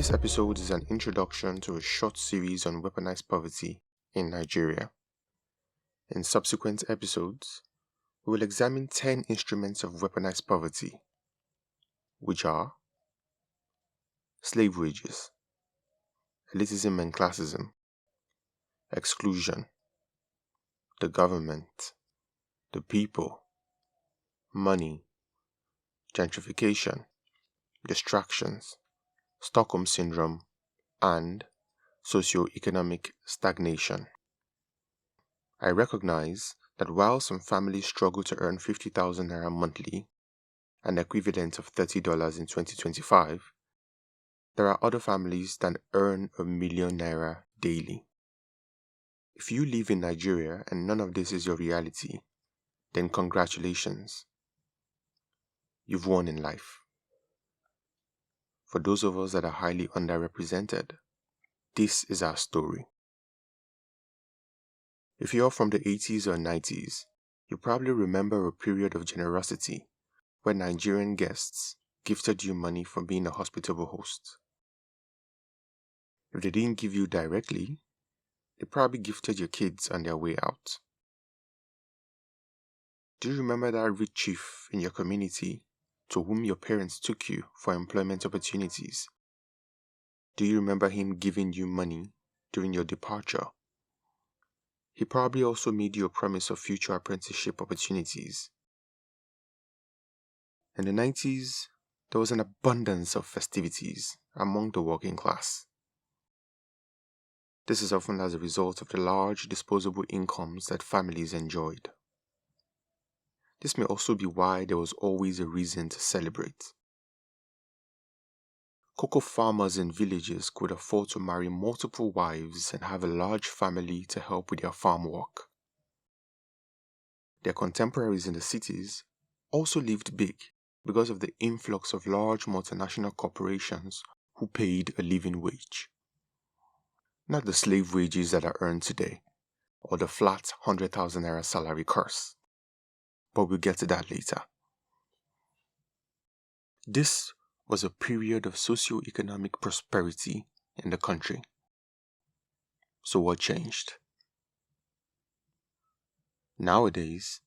This episode is an introduction to a short series on weaponized poverty in Nigeria. In subsequent episodes, we will examine 10 instruments of weaponized poverty, which are slave wages, elitism and classism, exclusion, the government, the people, money, gentrification, distractions, Stockholm Syndrome, and socio-economic stagnation. I recognize that while some families struggle to earn 50,000 naira monthly, an equivalent of $30 in 2025, there are other families that earn $1 million naira daily. If you live in Nigeria and none of this is your reality, then congratulations. You've won in life. For those of us that are highly underrepresented, this is our story. If you're from the 80s or 90s, you probably remember a period of generosity where Nigerian guests gifted you money for being a hospitable host. If they didn't give you directly, they probably gifted your kids on their way out. Do you remember that rich chief in your community to whom your parents took you for employment opportunities? Do you remember him giving you money during your departure? He probably also made you a promise of future apprenticeship opportunities. In the 90s, there was an abundance of festivities among the working class. This is often as a result of the large disposable incomes that families enjoyed. This may also be why there was always a reason to celebrate. Cocoa farmers in villages could afford to marry multiple wives and have a large family to help with their farm work. Their contemporaries in the cities also lived big because of the influx of large multinational corporations who paid a living wage. Not the slave wages that are earned today, or the flat 100,000 naira salary curse. But we'll get to that later. This was a period of socio-economic prosperity in the country. So what changed? Nowadays,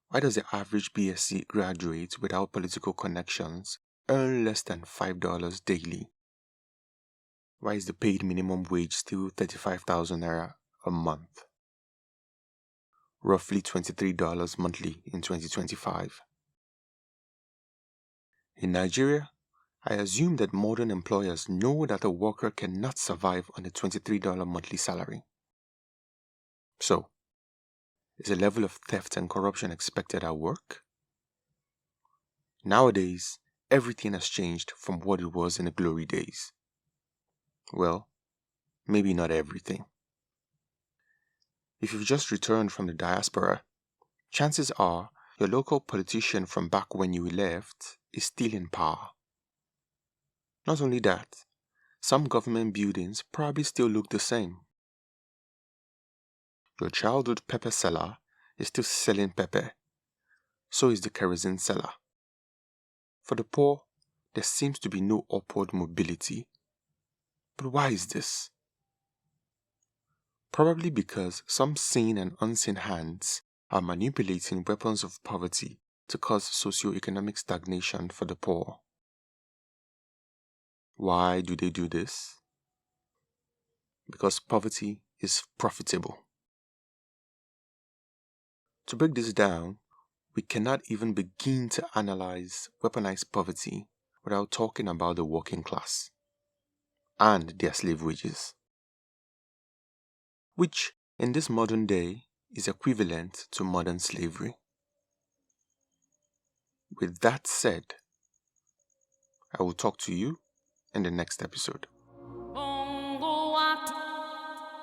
why does the average BSc graduate without political connections earn less than $5 daily? Why is the paid minimum wage still 35,000 naira a month? Roughly $23 monthly in 2025. In Nigeria, I assume that modern employers know that a worker cannot survive on a $23 monthly salary. So, is a level of theft and corruption expected at work? Nowadays, everything has changed from what it was in the glory days. Well, maybe not everything. If you've just returned from the diaspora, chances are your local politician from back when you left is still in power. Not only that, some government buildings probably still look the same. Your childhood pepper seller is still selling pepper. So is the kerosene seller. For the poor, there seems to be no upward mobility. But why is this? Probably because some seen and unseen hands are manipulating weapons of poverty to cause socio-economic stagnation for the poor. Why do they do this? Because poverty is profitable. To break this down, we cannot even begin to analyze weaponized poverty without talking about the working class and their slave wages, which in this modern day is equivalent to modern slavery. With that said, I will talk to you in the next episode.